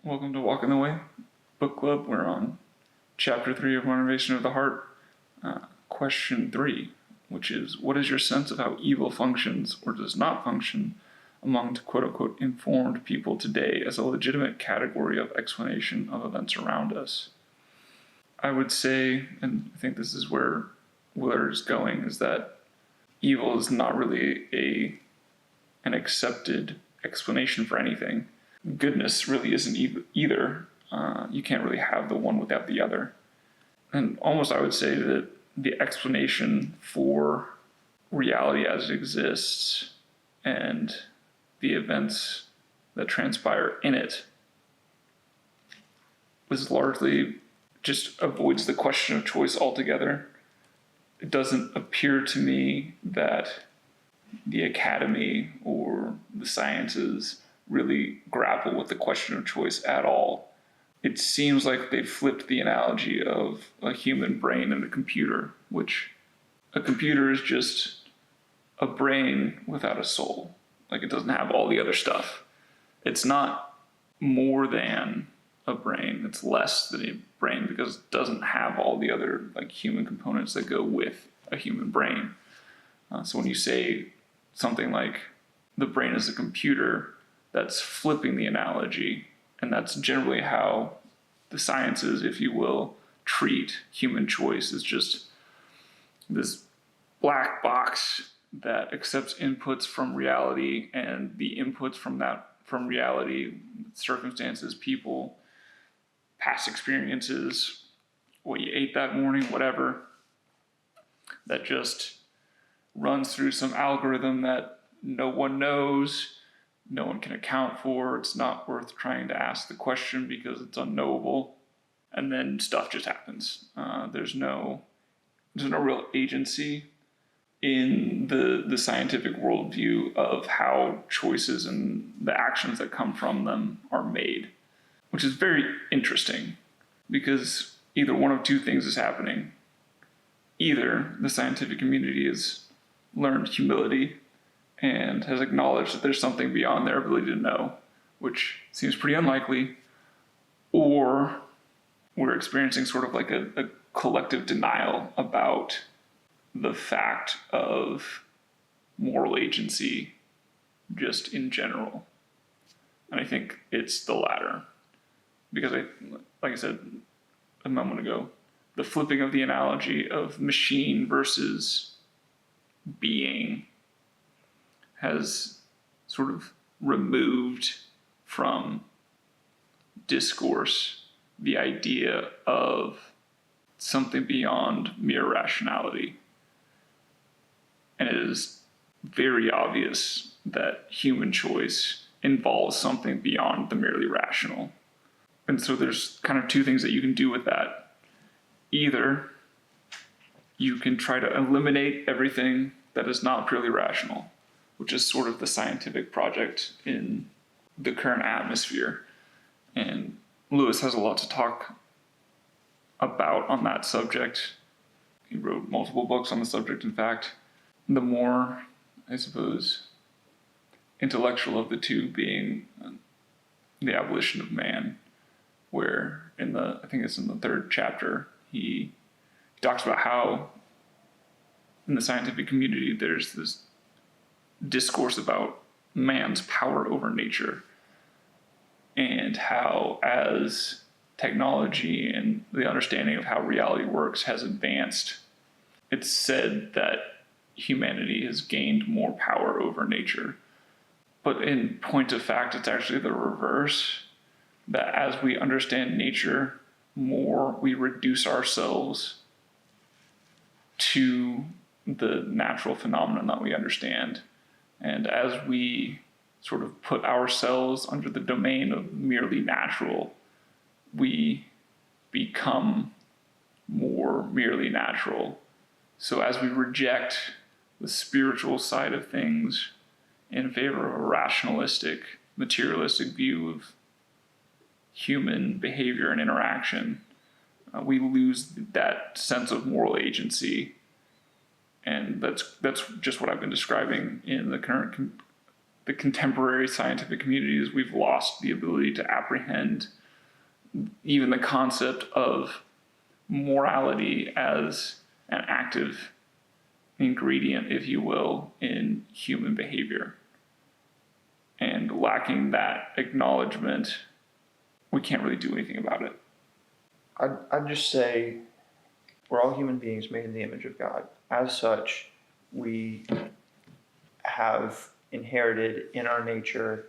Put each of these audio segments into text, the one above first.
Welcome to Walking the Way Book Club. We're on Chapter 3 of Renovation of the Heart, Question 3, which is, what is your sense of how evil functions or does not function among quote-unquote informed people today as a legitimate category of explanation of events around us? I would say, and I think this is where Willard is going, is that evil is not really an accepted explanation for anything. Goodness really isn't either. You can't really have the one without the other. And almost I would say that the explanation for reality as it exists and the events that transpire in it is largely just avoids the question of choice altogether. It doesn't appear to me that the academy or the sciences really grapple with the question of choice at all. It seems like they flipped the analogy of a human brain and a computer, which a computer is just a brain without a soul. Like, it doesn't have all the other stuff. It's not more than a brain. It's less than a brain because it doesn't have all the other human components that go with a human brain. So when you say something like the brain is a computer, that's flipping the analogy, and that's generally how the sciences, if you will, treat human choice. Is just this black box that accepts inputs from reality, and the inputs from reality, circumstances, people, past experiences, what you ate that morning, whatever, that just runs through some algorithm that no one knows, no one can account for. It's not worth trying to ask the question because it's unknowable, and then stuff just happens. There's no real agency in the scientific worldview of how choices and the actions that come from them are made, which is very interesting because either one of two things is happening. Either the scientific community has learned humility and has acknowledged that there's something beyond their ability to know, which seems pretty unlikely, or we're experiencing sort of like a collective denial about the fact of moral agency just in general. And I think it's the latter, because like I said a moment ago, the flipping of the analogy of machine versus being has sort of removed from discourse the idea of something beyond mere rationality. And it is very obvious that human choice involves something beyond the merely rational. And so there's kind of two things that you can do with that. Either you can try to eliminate everything that is not purely rational, which is sort of the scientific project in the current atmosphere. And Lewis has a lot to talk about on that subject. He wrote multiple books on the subject, in fact. The more, I suppose, intellectual of the two being The Abolition of Man, where I think it's in the third chapter, he talks about how in the scientific community there's this discourse about man's power over nature, and how as technology and the understanding of how reality works has advanced, it's said that humanity has gained more power over nature. But in point of fact, it's actually the reverse, that as we understand nature more, we reduce ourselves to the natural phenomenon that we understand. And as we sort of put ourselves under the domain of merely natural, we become more merely natural. So as we reject the spiritual side of things in favor of a rationalistic, materialistic view of human behavior and interaction, we lose that sense of moral agency. And that's just what I've been describing in the current the contemporary scientific communities, we've lost the ability to apprehend even the concept of morality as an active ingredient, if you will, in human behavior. And lacking that acknowledgement, we can't really do anything about it. I'd just say we're all human beings made in the image of God. As such, we have inherited in our nature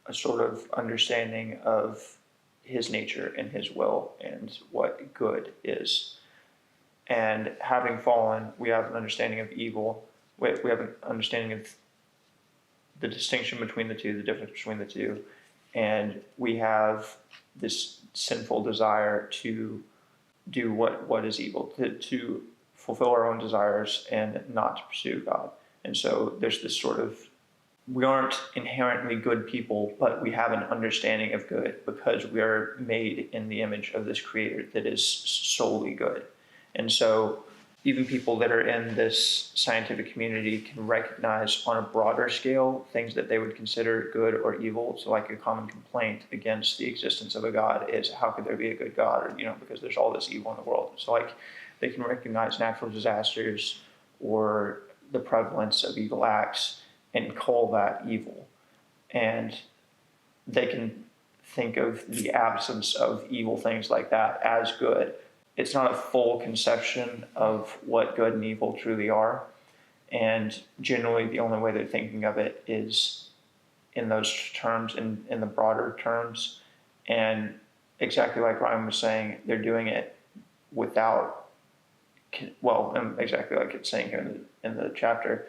a sort of understanding of his nature and his will and what good is. And having fallen, we have an understanding of evil. We have an understanding of the distinction between the two, the difference between the two. And we have this sinful desire to do what is evil, to fulfill our own desires and not to pursue God. And so there's this sort of, we aren't inherently good people, but we have an understanding of good because we are made in the image of this creator that is solely good. And so even people that are in this scientific community can recognize on a broader scale things that they would consider good or evil. So like a common complaint against the existence of a God is, how could there be a good God? Or, because there's all this evil in the world. So like they can recognize natural disasters or the prevalence of evil acts and call that evil. And they can think of the absence of evil things like that as good. It's not a full conception of what good and evil truly are. And generally the only way they're thinking of it is in those terms, in the broader terms. And exactly like Ryan was saying, they're doing it without, exactly like it's saying here in the chapter,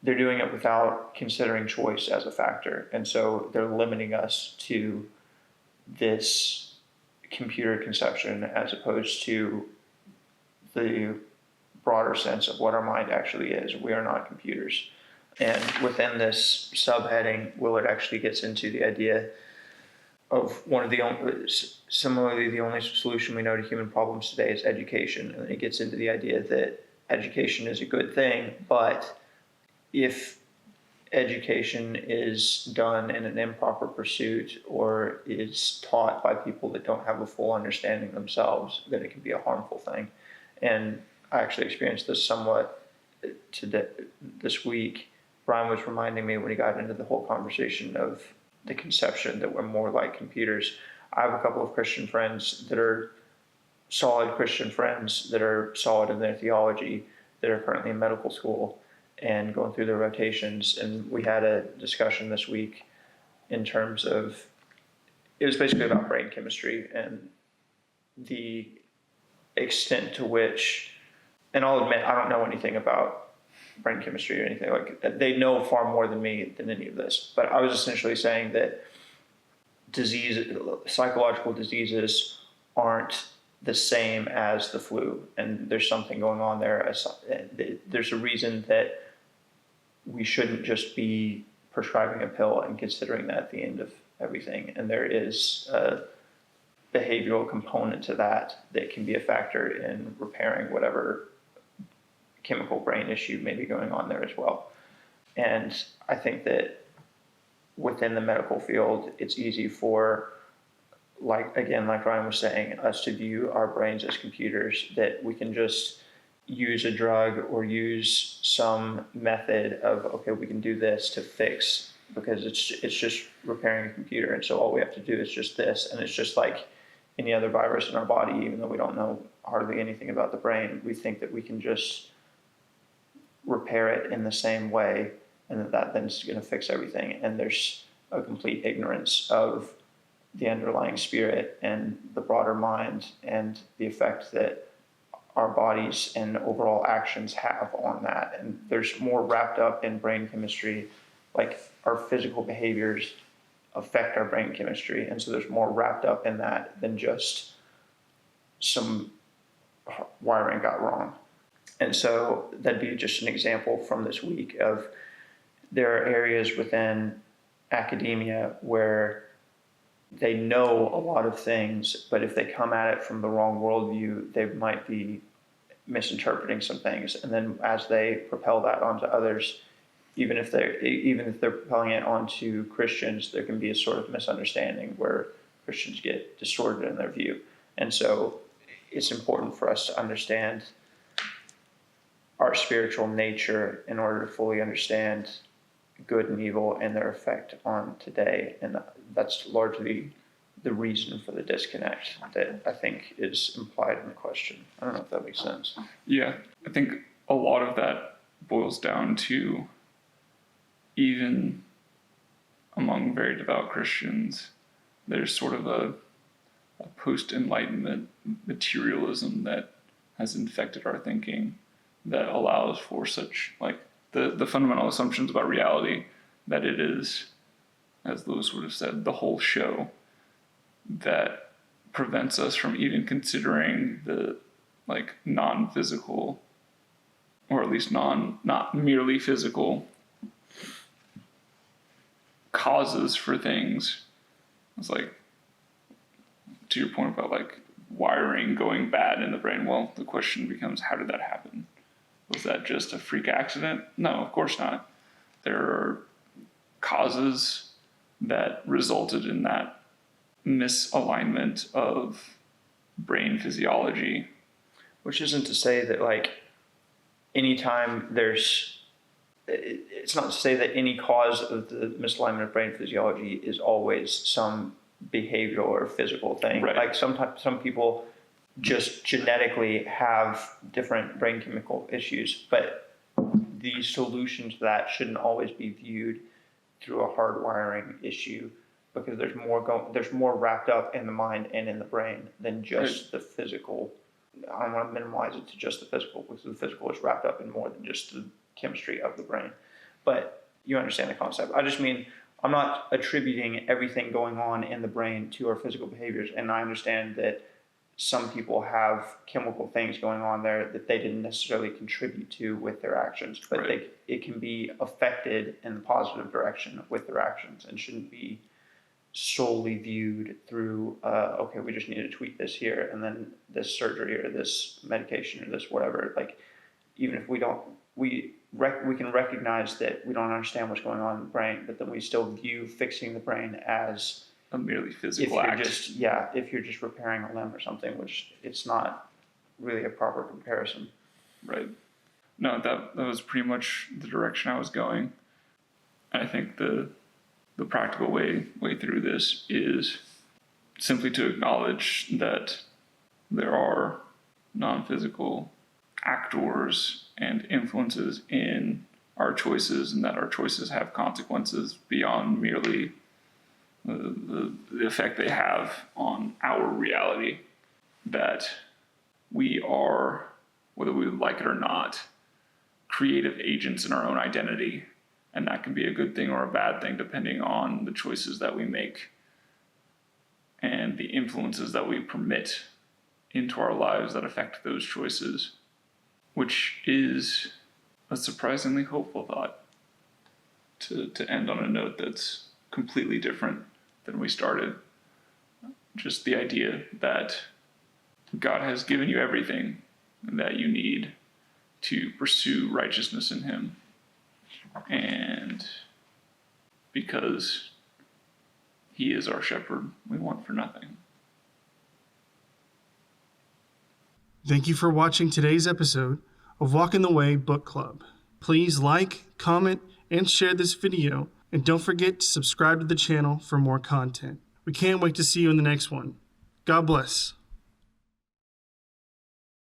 they're doing it without considering choice as a factor. And so they're limiting us to this computer conception as opposed to the broader sense of what our mind actually is. We are not computers. And within this subheading, Willard actually gets into the idea of similarly, the only solution we know to human problems today is education. And he gets into the idea that education is a good thing, but if education is done in an improper pursuit or is taught by people that don't have a full understanding themselves, then it can be a harmful thing. And I actually experienced this somewhat today, this week. Brian was reminding me when he got into the whole conversation of the conception that we're more like computers. I have a couple of Christian friends that are solid Christian friends that are solid in their theology that are currently in medical school and going through their rotations. And we had a discussion this week in terms of, it was basically about brain chemistry and the extent to which, and I'll admit, I don't know anything about brain chemistry or anything like that. They know far more than me than any of this. But I was essentially saying that psychological diseases aren't the same as the flu. And there's something going on there. There's a reason that we shouldn't just be prescribing a pill and considering that the end of everything. And there is a behavioral component to that can be a factor in repairing whatever chemical brain issue may be going on there as well. And I think that within the medical field, it's easy for, like Ryan was saying, us to view our brains as computers, that we can just use a drug or use some method of, okay, we can do this to fix, because it's just repairing a computer. And so all we have to do is just this. And it's just like any other virus in our body, even though we don't know hardly anything about the brain, we think that we can just repair it in the same way and that then is going to fix everything. And there's a complete ignorance of the underlying spirit and the broader mind and the effect that our bodies and overall actions have on that. And there's more wrapped up in brain chemistry, like our physical behaviors affect our brain chemistry. And so there's more wrapped up in that than just some wiring got wrong. And so that'd be just an example from this week of, there are areas within academia where they know a lot of things, but if they come at it from the wrong worldview, they might be misinterpreting some things. And then as they propel that onto others, even if they're propelling it onto Christians, there can be a sort of misunderstanding where Christians get distorted in their view. And so it's important for us to understand our spiritual nature in order to fully understand good and evil and their effect on today. And that's largely the reason for the disconnect that I think is implied in the question. I don't know if that makes sense. Yeah, I think a lot of that boils down to, even among very devout Christians, there's sort of a post-Enlightenment materialism that has infected our thinking that allows for such, like, the fundamental assumptions about reality, that it is, as Lewis would have said, the whole show, that prevents us from even considering the, like, non-physical, or at least not merely physical causes for things. It's like, to your point about, like, wiring going bad in the brain, well, the question becomes, how did that happen? Was that just a freak accident? No, of course not. There are causes that resulted in that misalignment of brain physiology. Which isn't to say that, like, anytime it's not to say that any cause of the misalignment of brain physiology is always some behavioral or physical thing. Right. Like sometimes some people just genetically have different brain chemical issues, but the solution to that shouldn't always be viewed through a hardwiring issue, because there's more wrapped up in the mind and in the brain than just the physical. I don't want to minimize it to just the physical, because the physical is wrapped up in more than just the chemistry of the brain. But you understand the concept. I just mean, I'm not attributing everything going on in the brain to our physical behaviors, and I understand that some people have chemical things going on there that they didn't necessarily contribute to with their actions, but Right. it can be affected in the positive direction with their actions, and shouldn't be solely viewed through, okay, we just need to tweak this here, and then this surgery or this medication or this whatever. Like, even if we can recognize that we don't understand what's going on in the brain, but then we still view fixing the brain as A merely if physical you're act. if you're just repairing a limb or something, which it's not really a proper comparison. Right. No, that was pretty much the direction I was going. I think the practical way through this is simply to acknowledge that there are non-physical actors and influences in our choices, and that our choices have consequences beyond merely the effect they have on our reality. That we are, whether we like it or not, creative agents in our own identity. And that can be a good thing or a bad thing depending on the choices that we make and the influences that we permit into our lives that affect those choices, which is a surprisingly hopeful thought to end on a note that's completely different than we started. Just the idea that God has given you everything that you need to pursue righteousness in Him. And because He is our shepherd, we want for nothing. Thank you for watching today's episode of Walk in the Way Book Club. Please like, comment, and share this video, and don't forget to subscribe to the channel for more content. We can't wait to see you in the next one. God bless.